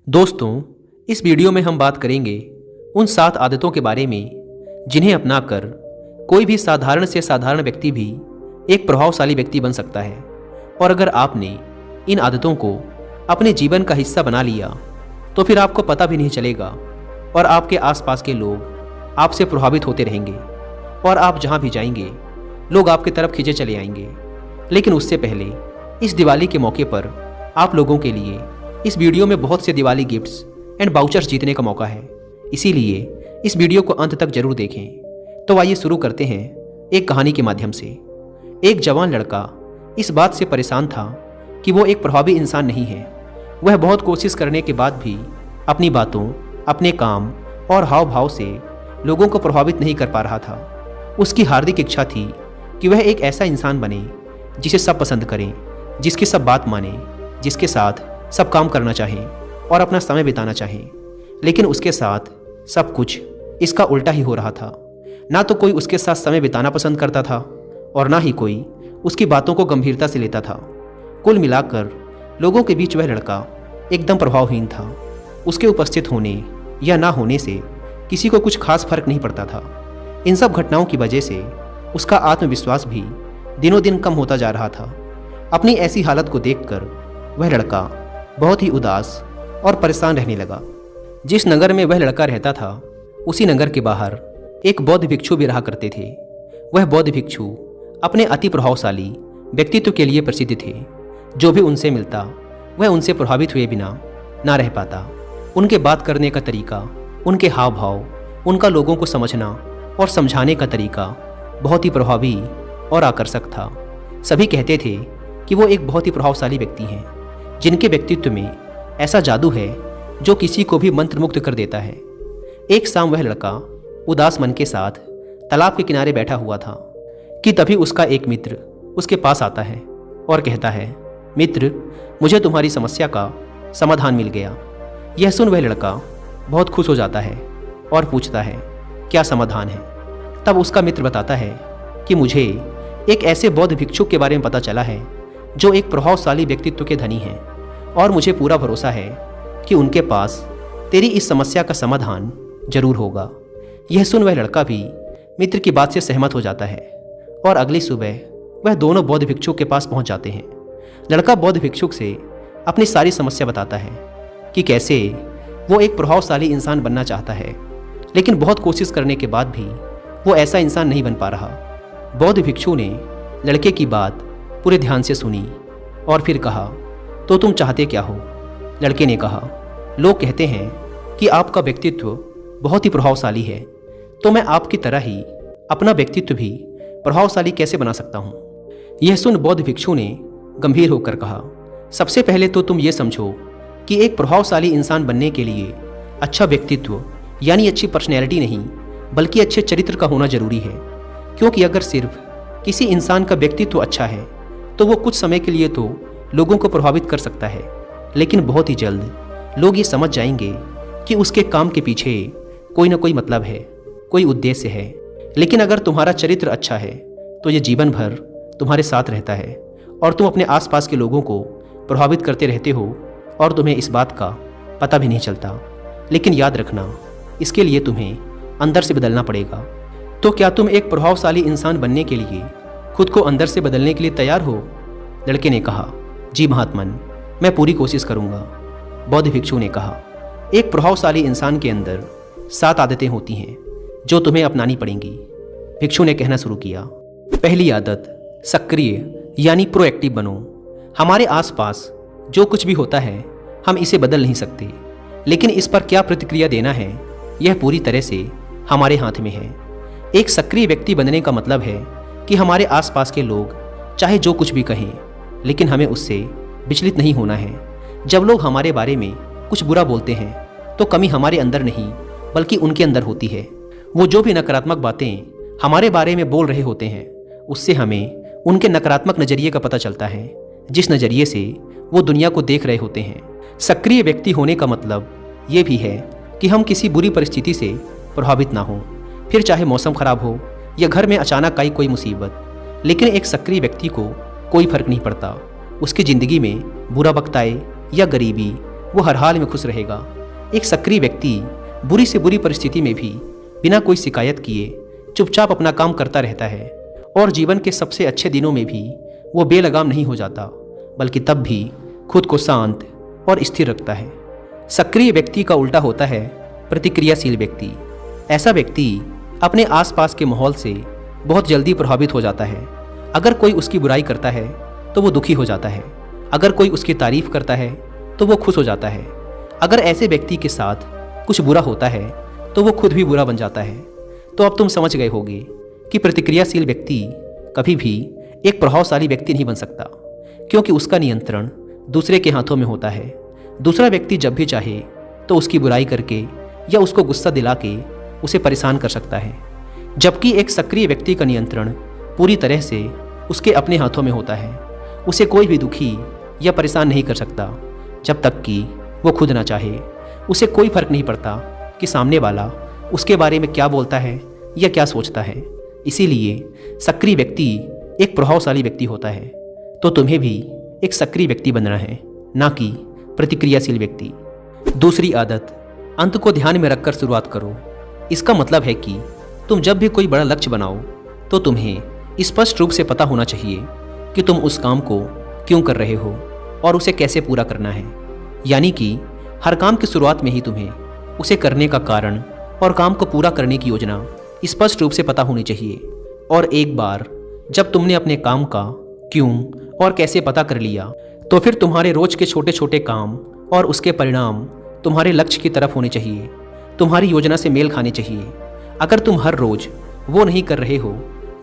दोस्तों, इस वीडियो में हम बात करेंगे उन 7 आदतों के बारे में जिन्हें अपनाकर कोई भी साधारण से साधारण व्यक्ति भी एक प्रभावशाली व्यक्ति बन सकता है। और अगर आपने इन आदतों को अपने जीवन का हिस्सा बना लिया तो फिर आपको पता भी नहीं चलेगा और आपके आसपास के लोग आपसे प्रभावित होते रहेंगे और आप जहां भी जाएंगे लोग आपकी तरफ खींचे चले आएंगे। लेकिन उससे पहले इस दिवाली के मौके पर आप लोगों के लिए इस वीडियो में बहुत से दिवाली गिफ्ट्स एंड बाउचर्स जीतने का मौका है, इसीलिए इस वीडियो को अंत तक जरूर देखें। तो आइए शुरू करते हैं एक कहानी के माध्यम से। एक जवान लड़का इस बात से परेशान था कि वो एक प्रभावी इंसान नहीं है। वह बहुत कोशिश करने के बाद भी अपनी बातों, अपने काम और हाव भाव से लोगों को प्रभावित नहीं कर पा रहा था। उसकी हार्दिक इच्छा थी कि वह एक ऐसा इंसान बने जिसे सब पसंद करें, जिसकी सब बात माने, जिसके साथ सब काम करना चाहें और अपना समय बिताना चाहें। लेकिन उसके साथ सब कुछ इसका उल्टा ही हो रहा था। ना तो कोई उसके साथ समय बिताना पसंद करता था और ना ही कोई उसकी बातों को गंभीरता से लेता था। कुल मिलाकर लोगों के बीच वह लड़का एकदम प्रभावहीन था। उसके उपस्थित होने या ना होने से किसी को कुछ खास फर्क नहीं पड़ता था। इन सब घटनाओं की वजह से उसका आत्मविश्वास भी दिनों दिन कम होता जा रहा था। अपनी ऐसी हालत को देखकर वह लड़का बहुत ही उदास और परेशान रहने लगा। जिस नगर में वह लड़का रहता था उसी नगर के बाहर एक बौद्ध भिक्षु भी रहा करते थे। वह बौद्ध भिक्षु अपने अति प्रभावशाली व्यक्तित्व के लिए प्रसिद्ध थे। जो भी उनसे मिलता वह उनसे प्रभावित हुए बिना ना रह पाता। उनके बात करने का तरीका, उनके हाव भाव, उनका लोगों को समझना और समझाने का तरीका बहुत ही प्रभावी और आकर्षक था। सभी कहते थे कि वो एक बहुत ही प्रभावशाली व्यक्ति हैं, जिनके व्यक्तित्व में ऐसा जादू है जो किसी को भी मंत्रमुग्ध कर देता है। एक शाम वह लड़का उदास मन के साथ तालाब के किनारे बैठा हुआ था कि तभी उसका एक मित्र उसके पास आता है और कहता है, मित्र, मुझे तुम्हारी समस्या का समाधान मिल गया। यह सुन वह लड़का बहुत खुश हो जाता है और पूछता है, क्या समाधान है? तब उसका मित्र बताता है कि मुझे एक ऐसे बौद्ध भिक्षुक के बारे में पता चला है जो एक प्रभावशाली व्यक्तित्व के धनी हैं और मुझे पूरा भरोसा है कि उनके पास तेरी इस समस्या का समाधान जरूर होगा। यह सुन वह लड़का भी मित्र की बात से सहमत हो जाता है और अगली सुबह वह दोनों बौद्ध भिक्षुक के पास पहुंच जाते हैं। लड़का बौद्ध भिक्षुक से अपनी सारी समस्या बताता है कि कैसे वो एक प्रभावशाली इंसान बनना चाहता है, लेकिन बहुत कोशिश करने के बाद भी वो ऐसा इंसान नहीं बन पा रहा। बौद्ध भिक्षु ने लड़के की बात पूरे ध्यान से सुनी और फिर कहा, तो तुम चाहते क्या हो? लड़के ने कहा, लोग कहते हैं कि आपका व्यक्तित्व बहुत ही प्रभावशाली है, तो मैं आपकी तरह ही अपना व्यक्तित्व भी प्रभावशाली कैसे बना सकता हूँ? यह सुन बौद्ध भिक्षु ने गंभीर होकर कहा, सबसे पहले तो तुम ये समझो कि एक प्रभावशाली इंसान बनने के लिए अच्छा व्यक्तित्व यानी अच्छी पर्सनैलिटी नहीं बल्कि अच्छे चरित्र का होना जरूरी है। क्योंकि अगर सिर्फ किसी इंसान का व्यक्तित्व अच्छा है तो वो कुछ समय के लिए तो लोगों को प्रभावित कर सकता है, लेकिन बहुत ही जल्द लोग ये समझ जाएंगे कि उसके काम के पीछे कोई ना कोई मतलब है, कोई उद्देश्य है। लेकिन अगर तुम्हारा चरित्र अच्छा है तो ये जीवन भर तुम्हारे साथ रहता है और तुम अपने आसपास के लोगों को प्रभावित करते रहते हो और तुम्हें इस बात का पता भी नहीं चलता। लेकिन याद रखना, इसके लिए तुम्हें अंदर से बदलना पड़ेगा। तो क्या तुम एक प्रभावशाली इंसान बनने के लिए खुद को अंदर से बदलने के लिए तैयार हो? लड़के ने कहा, जी महात्मन, मैं पूरी कोशिश करूंगा। बौद्ध भिक्षु ने कहा, एक प्रभावशाली इंसान के अंदर 7 आदतें होती हैं जो तुम्हें अपनानी पड़ेंगी। भिक्षु ने कहना शुरू किया, पहली आदत, सक्रिय यानी प्रोएक्टिव बनो। हमारे आसपास जो कुछ भी होता है हम इसे बदल नहीं सकते, लेकिन इस पर क्या प्रतिक्रिया देना है यह पूरी तरह से हमारे हाथ में है। एक सक्रिय व्यक्ति बनने का मतलब है कि हमारे आसपास के लोग चाहे जो कुछ भी कहें, लेकिन हमें उससे विचलित नहीं होना है। जब लोग हमारे बारे में कुछ बुरा बोलते हैं तो कमी हमारे अंदर नहीं बल्कि उनके अंदर होती है। वो जो भी नकारात्मक बातें हमारे बारे में बोल रहे होते हैं उससे हमें उनके नकारात्मक नज़रिए का पता चलता है, जिस नज़रिए से वो दुनिया को देख रहे होते हैं। सक्रिय व्यक्ति होने का मतलब ये भी है कि हम किसी बुरी परिस्थिति से प्रभावित ना हों, फिर चाहे मौसम खराब हो या घर में अचानक आई कोई मुसीबत। लेकिन एक सक्रिय व्यक्ति को कोई फर्क नहीं पड़ता उसकी ज़िंदगी में बुरा वक्त आए या गरीबी, वो हर हाल में खुश रहेगा। एक सक्रिय व्यक्ति बुरी से बुरी परिस्थिति में भी बिना कोई शिकायत किए चुपचाप अपना काम करता रहता है और जीवन के सबसे अच्छे दिनों में भी वो बेलगाम नहीं हो जाता, बल्कि तब भी खुद को शांत और स्थिर रखता है। सक्रिय व्यक्ति का उल्टा होता है प्रतिक्रियाशील व्यक्ति। ऐसा व्यक्ति अपने आसपास के माहौल से बहुत जल्दी प्रभावित हो जाता है। अगर कोई उसकी बुराई करता है तो वो दुखी हो जाता है, अगर कोई उसकी तारीफ करता है तो वो खुश हो जाता है। अगर ऐसे व्यक्ति के साथ कुछ बुरा होता है तो वो खुद भी बुरा बन जाता है। तो अब तुम समझ गए होगे कि प्रतिक्रियाशील व्यक्ति कभी भी एक प्रभावशाली व्यक्ति नहीं बन सकता, क्योंकि उसका नियंत्रण दूसरे के हाथों में होता है। दूसरा व्यक्ति जब भी चाहे तो उसकी बुराई करके या उसको गुस्सा दिला के उसे परेशान कर सकता है, जबकि एक सक्रिय व्यक्ति का नियंत्रण पूरी तरह से उसके अपने हाथों में होता है। उसे कोई भी दुखी या परेशान नहीं कर सकता जब तक कि वो खुद ना चाहे। उसे कोई फर्क नहीं पड़ता कि सामने वाला उसके बारे में क्या बोलता है या क्या सोचता है। इसीलिए सक्रिय व्यक्ति एक प्रभावशाली व्यक्ति होता है। तो तुम्हें भी एक सक्रिय व्यक्ति बनना है, ना कि प्रतिक्रियाशील व्यक्ति। दूसरी आदत, अंत को ध्यान में रखकर शुरुआत करो। इसका मतलब है कि तुम जब भी कोई बड़ा लक्ष्य बनाओ तो तुम्हें स्पष्ट रूप से पता होना चाहिए कि तुम उस काम को क्यों कर रहे हो और उसे कैसे पूरा करना है। यानी कि हर काम की शुरुआत में ही तुम्हें उसे करने का कारण और काम को पूरा करने की योजना स्पष्ट रूप से पता होनी चाहिए। और एक बार जब तुमने अपने काम का क्यों और कैसे पता कर लिया, तो फिर तुम्हारे रोज के छोटे छोटे काम और उसके परिणाम तुम्हारे लक्ष्य की तरफ होने चाहिए, तुम्हारी योजना से मेल खाने चाहिए। अगर तुम हर रोज वो नहीं कर रहे हो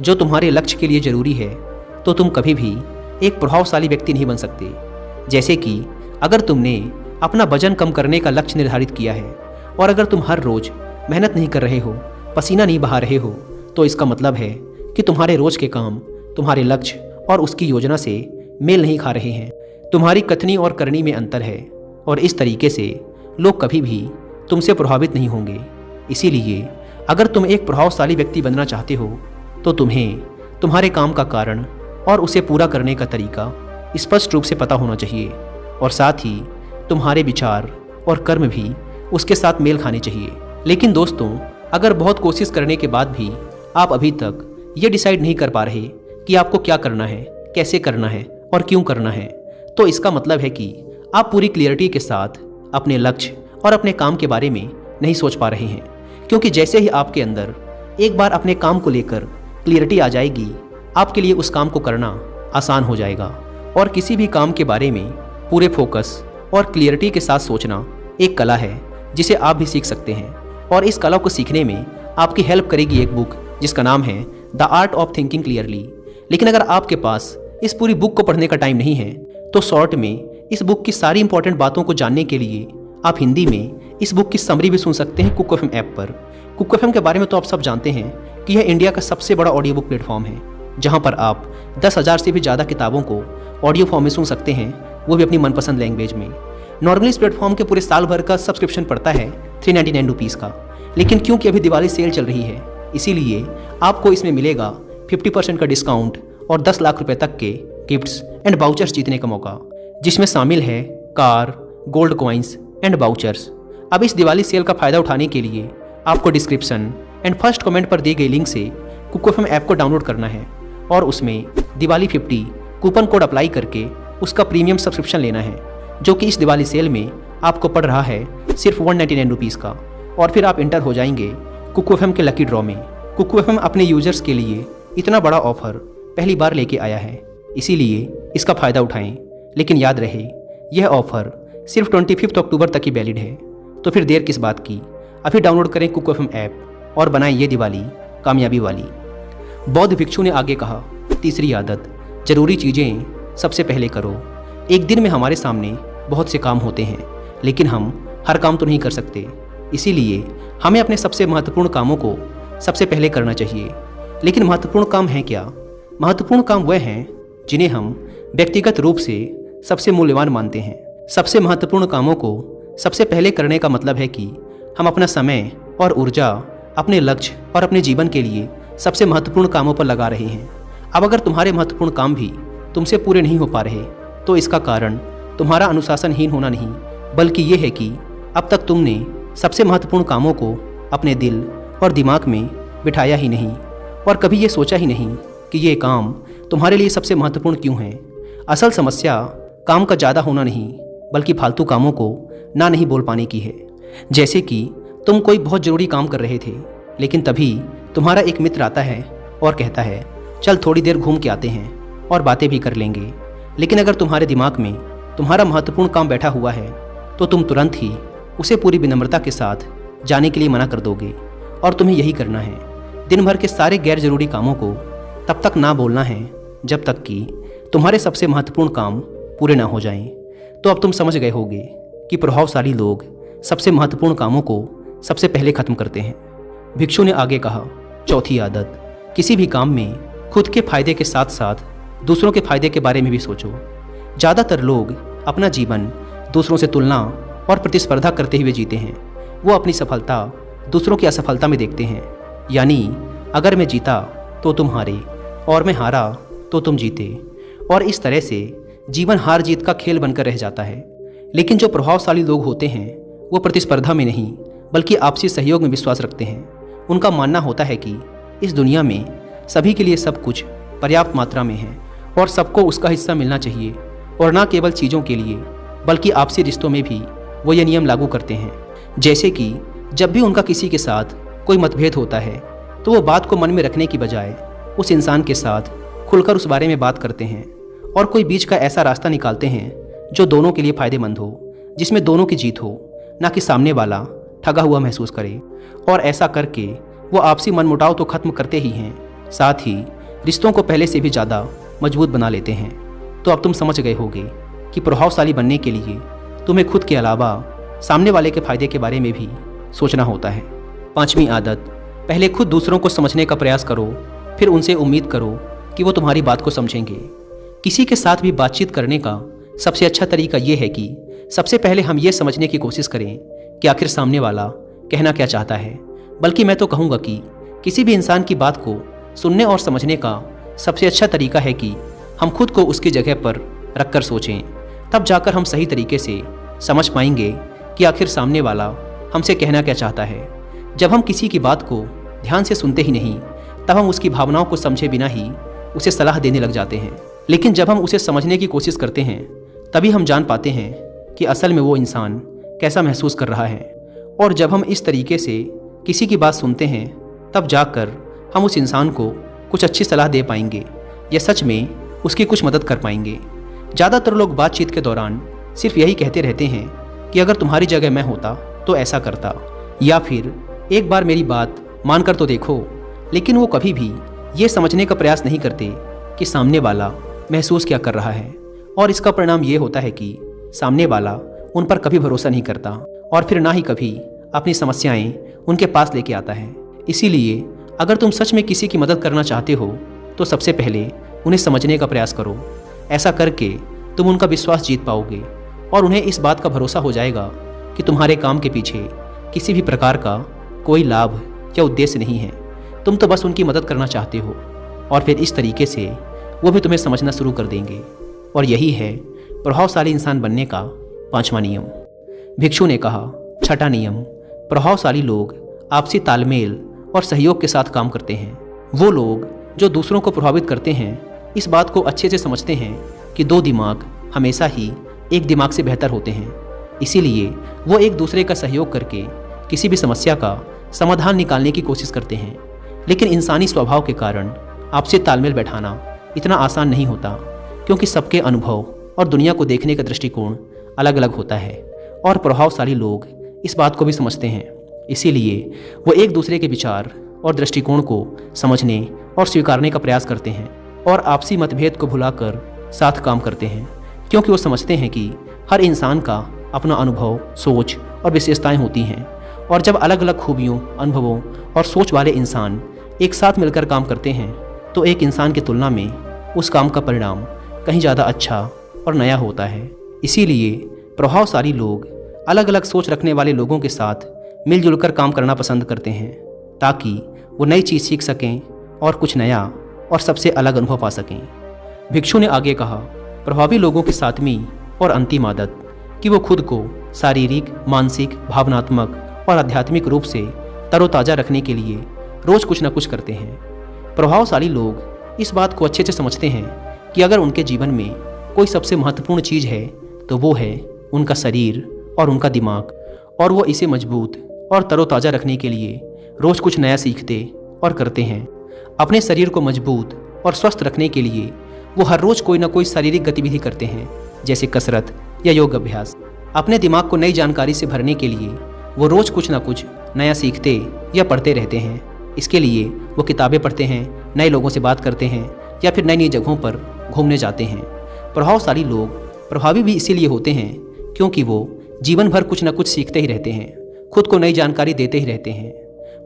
जो तुम्हारे लक्ष्य के लिए ज़रूरी है, तो तुम कभी भी एक प्रभावशाली व्यक्ति नहीं बन सकते। जैसे कि अगर तुमने अपना वजन कम करने का लक्ष्य निर्धारित किया है और अगर तुम हर रोज मेहनत नहीं कर रहे हो, पसीना नहीं बहा रहे हो, तो इसका मतलब है कि तुम्हारे रोज के काम तुम्हारे लक्ष्य और उसकी योजना से मेल नहीं खा रहे हैं। तुम्हारी कथनी और करनी में अंतर है और इस तरीके से लोग कभी भी तुमसे प्रभावित नहीं होंगे। इसीलिए अगर तुम एक प्रभावशाली व्यक्ति बनना चाहते हो तो तुम्हें तुम्हारे काम का कारण और उसे पूरा करने का तरीका स्पष्ट रूप से पता होना चाहिए और साथ ही तुम्हारे विचार और कर्म भी उसके साथ मेल खाने चाहिए। लेकिन दोस्तों, अगर बहुत कोशिश करने के बाद भी आप अभी तक ये डिसाइड नहीं कर पा रहे कि आपको क्या करना है, कैसे करना है और क्यों करना है, तो इसका मतलब है कि आप पूरी क्लियरिटी के साथ अपने लक्ष्य और अपने काम के बारे में नहीं सोच पा रहे हैं। क्योंकि जैसे ही आपके अंदर एक बार अपने काम को लेकर क्लियरिटी आ जाएगी, आपके लिए उस काम को करना आसान हो जाएगा। और किसी भी काम के बारे में पूरे फोकस और क्लियरिटी के साथ सोचना एक कला है जिसे आप भी सीख सकते हैं। और इस कला को सीखने में आपकी हेल्प करेगी एक बुक जिसका नाम है the art of thinking clearly. लेकिन अगर आपके पास इस पूरी बुक को पढ़ने का टाइम नहीं है, तो शॉर्ट में इस बुक की सारी इंपॉर्टेंट बातों को जानने के लिए आप हिंदी में इस बुक की समरी भी सुन सकते हैं कुक एफएम ऐप पर। कुक एफएम के बारे में तो आप सब जानते हैं कि यह इंडिया का सबसे बड़ा ऑडियो बुक प्लेटफॉर्म है, जहां पर आप 10,000 से भी ज़्यादा किताबों को ऑडियो फॉर्म में सुन सकते हैं, वो भी अपनी मनपसंद लैंग्वेज में। नॉर्मली इस प्लेटफॉर्म के पूरे साल भर का सब्सक्रिप्शन पड़ता है 399 रुपीज़ का, लेकिन क्योंकि अभी दिवाली सेल चल रही है, इसीलिए आपको इसमें मिलेगा 50% का डिस्काउंट और 10 लाख रुपए तक के गिफ्ट्स एंड बाउचर्स जीतने का मौका, जिसमें शामिल है car, gold coins and vouchers. अब इस दिवाली सेल का फ़ायदा उठाने के लिए आपको डिस्क्रिप्शन एंड फर्स्ट कमेंट पर दी गई लिंक से कुक एफएम ऐप को डाउनलोड करना है और उसमें दिवाली 50 कूपन कोड अप्लाई करके उसका प्रीमियम सब्सक्रिप्शन लेना है, जो कि इस दिवाली सेल में आपको पड़ रहा है सिर्फ 199 रुपीज़ का। और फिर आप इंटर हो जाएंगे कुक एफएम के लकी ड्रॉ में। कुक एफएम अपने यूजर्स के लिए इतना बड़ा ऑफर पहली बार लेके आया है, इसीलिए इसका फ़ायदा उठाएं। लेकिन याद रहे, यह ऑफर सिर्फ 25 अक्टूबर तक ही वैलिड है। तो फिर देर किस बात की, अभी डाउनलोड करें कुक एफएम ऐप और बनाएं ये दिवाली कामयाबी वाली। बौद्ध भिक्षु ने आगे कहा, तीसरी आदत, ज़रूरी चीज़ें सबसे पहले करो। एक दिन में हमारे सामने बहुत से काम होते हैं, लेकिन हम हर काम तो नहीं कर सकते। इसीलिए हमें अपने सबसे महत्वपूर्ण कामों को सबसे पहले करना चाहिए। लेकिन महत्वपूर्ण काम हैं क्या? महत्वपूर्ण काम वह हैं जिन्हें हम व्यक्तिगत रूप से सबसे मूल्यवान मानते हैं। सबसे महत्वपूर्ण कामों को सबसे पहले करने का मतलब है कि हम अपना समय और ऊर्जा अपने लक्ष्य और अपने जीवन के लिए सबसे महत्वपूर्ण कामों पर लगा रहे हैं। अब अगर तुम्हारे महत्वपूर्ण काम भी तुमसे पूरे नहीं हो पा रहे, तो इसका कारण तुम्हारा अनुशासनहीन होना नहीं, बल्कि ये है कि अब तक तुमने सबसे महत्वपूर्ण कामों को अपने दिल और दिमाग में बिठाया ही नहीं और कभी ये सोचा ही नहीं कि ये काम तुम्हारे लिए सबसे महत्वपूर्ण क्यों है। असल समस्या काम का ज़्यादा होना नहीं बल्कि फालतू कामों को ना नहीं बोल पाने की है। जैसे कि तुम कोई बहुत ज़रूरी काम कर रहे थे, लेकिन तभी तुम्हारा एक मित्र आता है और कहता है चल थोड़ी देर घूम के आते हैं और बातें भी कर लेंगे। लेकिन अगर तुम्हारे दिमाग में तुम्हारा महत्वपूर्ण काम बैठा हुआ है तो तुम तुरंत ही उसे पूरी विनम्रता के साथ जाने के लिए मना कर दोगे। और तुम्हें यही करना है, दिन भर के सारे गैर जरूरी कामों को तब तक ना बोलना है जब तक कि तुम्हारे सबसे महत्वपूर्ण काम पूरे ना हो जाएं। तो अब तुम समझ गए होगे कि प्रभावशाली लोग सबसे महत्वपूर्ण कामों को सबसे पहले खत्म करते हैं। भिक्षु ने आगे कहा, चौथी आदत, किसी भी काम में खुद के फायदे के साथ साथ दूसरों के फायदे के बारे में भी सोचो। ज़्यादातर लोग अपना जीवन दूसरों से तुलना और प्रतिस्पर्धा करते हुए जीते हैं। वो अपनी सफलता दूसरों की असफलता में देखते हैं, यानी अगर मैं जीता तो तुम हारे और मैं हारा तो तुम जीते, और इस तरह से जीवन हार जीत का खेल बनकर रह जाता है। लेकिन जो प्रभावशाली लोग होते हैं वो प्रतिस्पर्धा में नहीं बल्कि आपसी सहयोग में विश्वास रखते हैं। उनका मानना होता है कि इस दुनिया में सभी के लिए सब कुछ पर्याप्त मात्रा में है और सबको उसका हिस्सा मिलना चाहिए, और ना केवल चीज़ों के लिए बल्कि आपसी रिश्तों में भी वो ये नियम लागू करते हैं। जैसे कि जब भी उनका किसी के साथ कोई मतभेद होता है तो वो बात को मन में रखने की बजाय उस इंसान के साथ खुलकर उस बारे में बात करते हैं और कोई बीच का ऐसा रास्ता निकालते हैं जो दोनों के लिए फ़ायदेमंद हो, जिसमें दोनों की जीत हो, ना कि सामने वाला ठगा हुआ महसूस करे। और ऐसा करके वो आपसी मनमुटाव तो खत्म करते ही हैं, साथ ही रिश्तों को पहले से भी ज़्यादा मजबूत बना लेते हैं। तो अब तुम समझ गए होगे कि प्रभावशाली बनने के लिए तुम्हें खुद के अलावा सामने वाले के फ़ायदे के बारे में भी सोचना होता है। पांचवी आदत, पहले खुद दूसरों को समझने का प्रयास करो, फिर उनसे उम्मीद करो कि वो तुम्हारी बात को समझेंगे। किसी के साथ भी बातचीत करने का सबसे अच्छा तरीका ये है कि सबसे पहले हम ये समझने की कोशिश करें कि आखिर सामने वाला कहना क्या चाहता है। बल्कि मैं तो कहूँगा कि किसी भी इंसान की बात को सुनने और समझने का सबसे अच्छा तरीका है कि हम खुद को उसकी जगह पर रख कर सोचें। तब जाकर हम सही तरीके से समझ पाएंगे कि आखिर सामने वाला हमसे कहना क्या चाहता है। जब हम किसी की बात को ध्यान से सुनते ही नहीं, तब हम उसकी भावनाओं को समझे बिना ही उसे सलाह देने लग जाते हैं। लेकिन जब हम उसे समझने की कोशिश करते हैं तभी हम जान पाते हैं कि असल में वो इंसान कैसा महसूस कर रहा है। और जब हम इस तरीके से किसी की बात सुनते हैं तब जाकर हम उस इंसान को कुछ अच्छी सलाह दे पाएंगे या सच में उसकी कुछ मदद कर पाएंगे। ज़्यादातर लोग बातचीत के दौरान सिर्फ यही कहते रहते हैं कि अगर तुम्हारी जगह मैं होता तो ऐसा करता, या फिर एक बार मेरी बात मान कर तो देखो। लेकिन वो कभी भी ये समझने का प्रयास नहीं करते कि सामने वाला महसूस क्या कर रहा है, और इसका परिणाम ये होता है कि सामने वाला उन पर कभी भरोसा नहीं करता और फिर ना ही कभी अपनी समस्याएं उनके पास लेके आता है। इसीलिए अगर तुम सच में किसी की मदद करना चाहते हो तो सबसे पहले उन्हें समझने का प्रयास करो। ऐसा करके तुम उनका विश्वास जीत पाओगे और उन्हें इस बात का भरोसा हो जाएगा कि तुम्हारे काम के पीछे किसी भी प्रकार का कोई लाभ या उद्देश्य नहीं है। तुम तो बस उनकी मदद करना चाहते हो, और फिर इस तरीके से वो भी तुम्हें समझना शुरू कर देंगे। और यही है प्रभावशाली इंसान बनने का पांचवा नियम। भिक्षु ने कहा, छठा नियम, प्रभावशाली लोग आपसी तालमेल और सहयोग के साथ काम करते हैं। वो लोग जो दूसरों को प्रभावित करते हैं इस बात को अच्छे से समझते हैं कि दो दिमाग हमेशा ही एक दिमाग से बेहतर होते हैं। इसीलिए वो एक दूसरे का सहयोग करके किसी भी समस्या का समाधान निकालने की कोशिश करते हैं। लेकिन इंसानी स्वभाव के कारण आपसे तालमेल बैठाना इतना आसान नहीं होता, क्योंकि सबके अनुभव और दुनिया को देखने का दृष्टिकोण अलग अलग होता है, और प्रभावशाली लोग इस बात को भी समझते हैं। इसीलिए वो एक दूसरे के विचार और दृष्टिकोण को समझने और स्वीकारने का प्रयास करते हैं और आपसी मतभेद को भुलाकर साथ काम करते हैं, क्योंकि वो समझते हैं कि हर इंसान का अपना अनुभव, सोच और विशेषताएं होती हैं, और जब अलग अलग खूबियों, अनुभवों और सोच वाले इंसान एक साथ मिलकर काम करते हैं तो एक इंसान की तुलना में उस काम का परिणाम कहीं ज़्यादा अच्छा और नया होता है। इसीलिए प्रभावशाली लोग अलग अलग सोच रखने वाले लोगों के साथ मिलजुल कर काम करना पसंद करते हैं, ताकि वो नई चीज़ सीख सकें और कुछ नया और सबसे अलग अनुभव पा सकें। भिक्षु ने आगे कहा, प्रभावी लोगों की सातवीं और अंतिम आदत कि वो खुद को शारीरिक, मानसिक, भावनात्मक और आध्यात्मिक रूप से तरोताज़ा रखने के लिए रोज़ कुछ न कुछ करते हैं। प्रभावशाली लोग इस बात को अच्छे से समझते हैं कि अगर उनके जीवन में कोई सबसे महत्वपूर्ण चीज़ है तो वो है उनका शरीर और उनका दिमाग, और वो इसे मजबूत और तरोताज़ा रखने के लिए रोज़ कुछ नया सीखते और करते हैं। अपने शरीर को मजबूत और स्वस्थ रखने के लिए वो हर रोज़ कोई ना कोई शारीरिक गतिविधि करते हैं, जैसे कसरत या योग अभ्यास। अपने दिमाग को नई जानकारी से भरने के लिए वो रोज़ कुछ ना कुछ नया सीखते या पढ़ते रहते हैं। इसके लिए वो किताबें पढ़ते हैं, नए लोगों से बात करते हैं या फिर नई नई जगहों पर घूमने जाते हैं। प्रभावशाली लोग प्रभावी भी इसीलिए होते हैं क्योंकि वो जीवन भर कुछ न कुछ सीखते ही रहते हैं, खुद को नई जानकारी देते ही रहते हैं।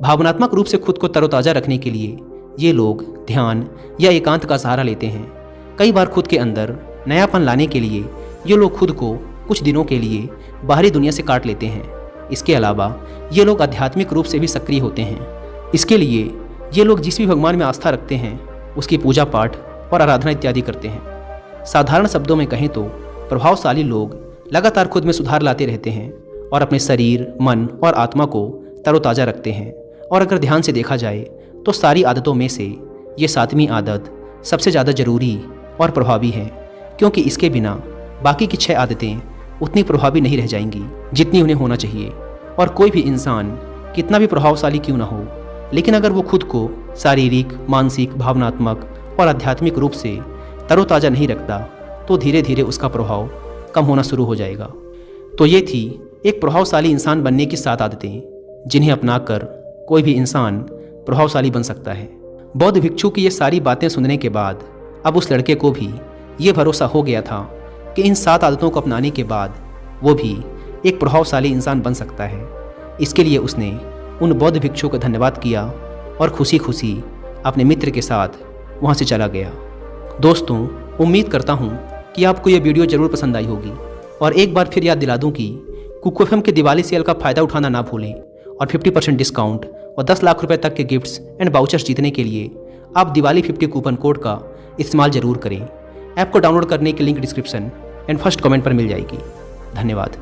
भावनात्मक रूप से खुद को तरोताज़ा रखने के लिए ये लोग ध्यान या एकांत का सहारा लेते हैं। कई बार खुद के अंदर नयापन लाने के लिए ये लोग खुद को कुछ दिनों के लिए बाहरी दुनिया से काट लेते हैं। इसके अलावा ये लोग आध्यात्मिक रूप से भी सक्रिय होते हैं। इसके लिए ये लोग जिस भी भगवान में आस्था रखते हैं उसकी पूजा पाठ और आराधना इत्यादि करते हैं। साधारण शब्दों में कहें तो प्रभावशाली लोग लगातार खुद में सुधार लाते रहते हैं और अपने शरीर, मन और आत्मा को तरोताज़ा रखते हैं। और अगर ध्यान से देखा जाए तो सारी आदतों में से ये 7वीं आदत सबसे ज़्यादा ज़रूरी और प्रभावी है, क्योंकि इसके बिना बाकी की 6 आदतें उतनी प्रभावी नहीं रह जाएंगी जितनी उन्हें होना चाहिए। और कोई भी इंसान कितना भी प्रभावशाली क्यों ना हो, लेकिन अगर वो खुद को शारीरिक, मानसिक, भावनात्मक और आध्यात्मिक रूप से तरोताज़ा नहीं रखता तो धीरे धीरे उसका प्रभाव कम होना शुरू हो जाएगा। तो ये थी एक प्रभावशाली इंसान बनने की 7 आदतें, जिन्हें अपनाकर कोई भी इंसान प्रभावशाली बन सकता है। बौद्ध भिक्षु की ये सारी बातें सुनने के बाद अब उस लड़के को भी ये भरोसा हो गया था कि इन 7 आदतों को अपनाने के बाद वो भी एक प्रभावशाली इंसान बन सकता है। इसके लिए उसने उन बौद्ध भिक्षुओं का धन्यवाद किया और खुशी खुशी अपने मित्र के साथ वहाँ से चला गया। दोस्तों, उम्मीद करता हूँ कि आपको ये वीडियो ज़रूर पसंद आई होगी। और एक बार फिर याद दिला दूँ कि कुकू एफएम के दिवाली सेल का फ़ायदा उठाना ना भूलें और 50% डिस्काउंट और 10 लाख रुपए तक के गिफ्ट्स एंड वाउचर्स जीतने के लिए आप दिवाली 50 कूपन कोड का इस्तेमाल ज़रूर करें। ऐप को डाउनलोड करने की link description and first comment पर मिल जाएगी। धन्यवाद।